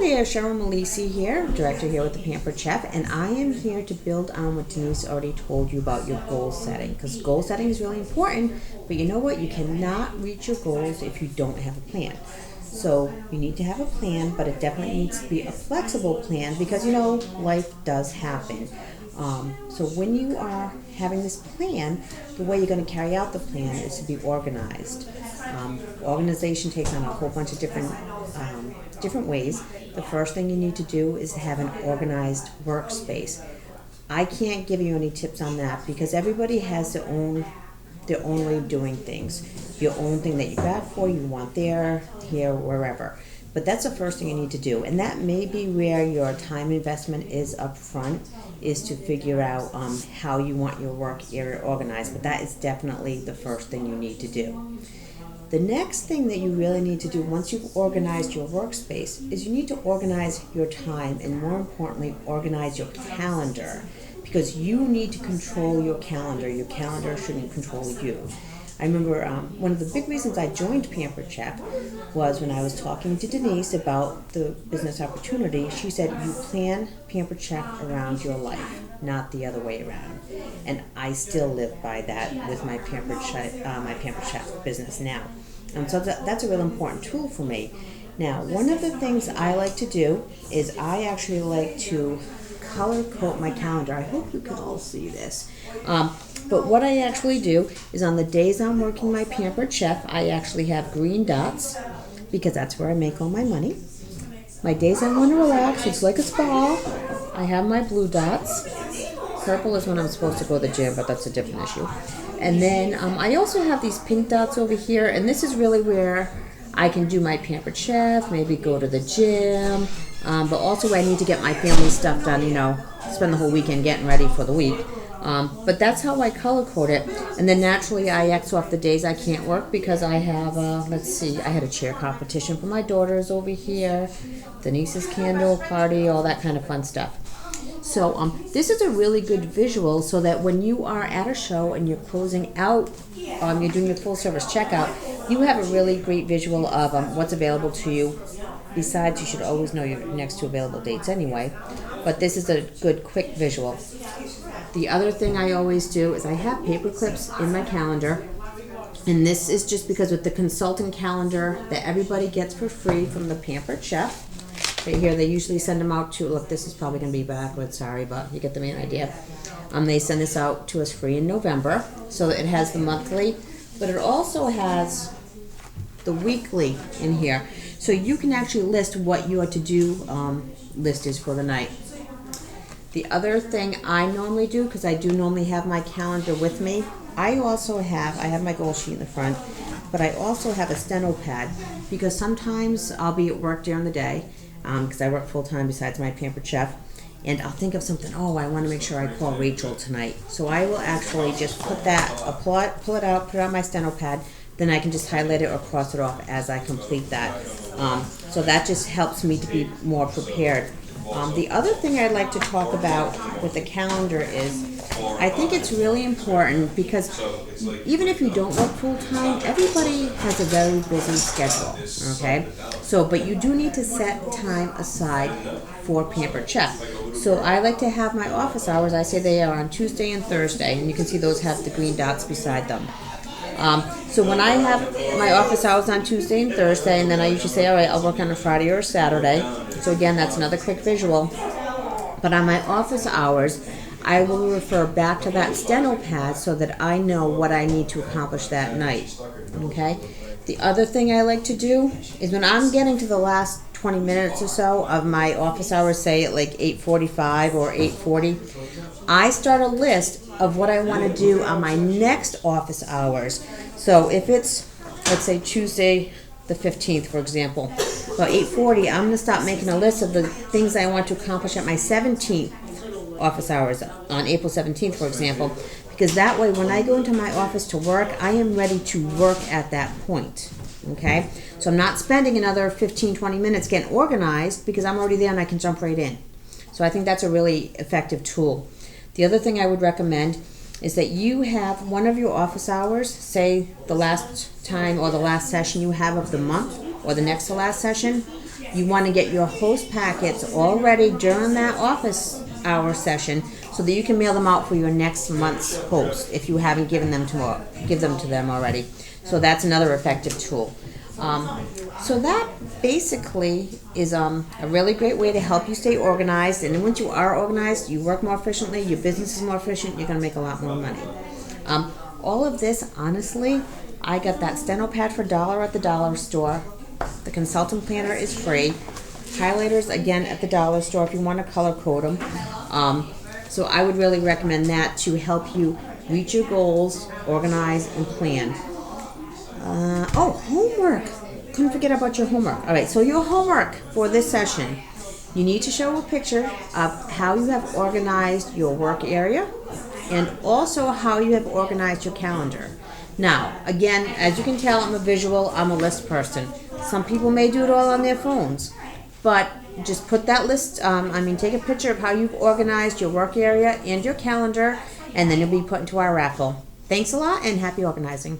there, Cheryl Melise here, director here with the Pampered Chef, and I am here to build on what Denise already told you about your goal setting, because goal setting is really important, but you know what? You cannot reach your goals if you don't have a plan. So you need to have a plan, but it definitely needs to be a flexible plan because, you know, life does happen. So when you are having this plan, the way you're going to carry out the plan is to be organized. Organization takes on a whole bunch of different ways. The first thing you need to do is have an organized workspace. I can't give you any tips on that because everybody has their own way of doing things. Your own thing that you grab for, you want there, here, wherever. But that's the first thing you need to do. And that may be where your time investment is up front, is to figure out how you want your work area organized. But that is definitely the first thing you need to do. The next thing that you really need to do once you've organized your workspace is you need to organize your time and, more importantly, organize your calendar, because you need to control your calendar. Your calendar shouldn't control you. I remember one of the big reasons I joined Pampered Chef was when I was talking to Denise about the business opportunity. She said, you plan Pampered Chef around your life, not the other way around. And I still live by that with my Pampered Chef business now. So that's a real important tool for me. Now, one of the things I like to do is I actually like to color code my calendar. I hope you can all see this. But what I actually do is on the days I'm working my Pampered Chef, I actually have green dots because that's where I make all my money. My days I want to relax, it's like a spa, I have my blue dots. Purple is when I'm supposed to go to the gym, but that's a different issue. And then I also have these pink dots over here, and this is really where I can do my Pampered Chef, maybe go to the gym, but also I need to get my family stuff done, you know, spend the whole weekend getting ready for the week. But that's how I color code it. And then naturally I X off the days I can't work because I have, let's see, I had a chair competition for my daughters over here, Denise's candle party, all that kind of fun stuff. So this is a really good visual so that when you are at a show and you're closing out, you're doing your full service checkout, you have a really great visual of what's available to you. Besides, you should always know your next to available dates anyway, but this is a good quick visual. The other thing I always do is I have paper clips in my calendar, and this is just because with the consultant calendar that everybody gets for free from the Pampered Chef, right here they usually send them out to, look, this is probably going to be backwards, sorry, but you get the main idea. They send this out to us free in November, so it has the monthly, but it also has the weekly in here. So you can actually list what your to-do list is for the night. The other thing I normally do, because I do normally have my calendar with me, I have my goal sheet in the front, but I also have a steno pad because sometimes I'll be at work during the day, because I work full-time besides my Pampered Chef, and I'll think of something, I want to make sure I call Rachel tonight. So I will actually just pull it out, put it on my steno pad, then I can just highlight it or cross it off as I complete that. So that just helps me to be more prepared. The other thing I'd like to talk about with the calendar is I think it's really important because even if you don't work full-time, everybody has a very busy schedule, okay? So, but you do need to set time aside for Pampered Chef. So I like to have my office hours, I say they are on Tuesday and Thursday, and you can see those have the green dots beside them. So when I have my office hours on Tuesday and Thursday, and then I usually say, all right, I'll work on a Friday or a Saturday. So again, that's another quick visual. But on my office hours, I will refer back to that steno pad so that I know what I need to accomplish that night, okay? The other thing I like to do is when I'm getting to the last 20 minutes or so of my office hours, say at like 8:45 or 8:40, I start a list of what I want to do on my next office hours. So if it's, let's say Tuesday the 15th, for example, about 8:40, I'm going to start making a list of the things I want to accomplish at my 17th office hours on April 17th, for example, because that way when I go into my office to work, I am ready to work at that point, okay? So I'm not spending another 15-20 minutes getting organized because I'm already there and I can jump right in. So I think that's a really effective tool. The other thing I would recommend is that you have one of your office hours, say the last time or the last session you have of the month or the next to last session, you want to get your host packets all ready during that office hour session so that you can mail them out for your next month's host if you haven't given them to them already. So that's another effective tool. So that basically is a really great way to help you stay organized. And then once you are organized, you work more efficiently, your business is more efficient, you're going to make a lot more money. All of this, honestly, I got that steno pad for $1 at the dollar store. The consultant planner is free. Highlighters, again, at the dollar store if you want to color code them. So I would really recommend that to help you reach your goals, organize, and plan. Homework. Couldn't forget about your homework. All right, so your homework for this session, you need to show a picture of how you have organized your work area and also how you have organized your calendar. Now, again, as you can tell, I'm a list person. Some people may do it all on their phones, but just put that list, take a picture of how you've organized your work area and your calendar, and then you'll be put into our raffle. Thanks a lot and happy organizing.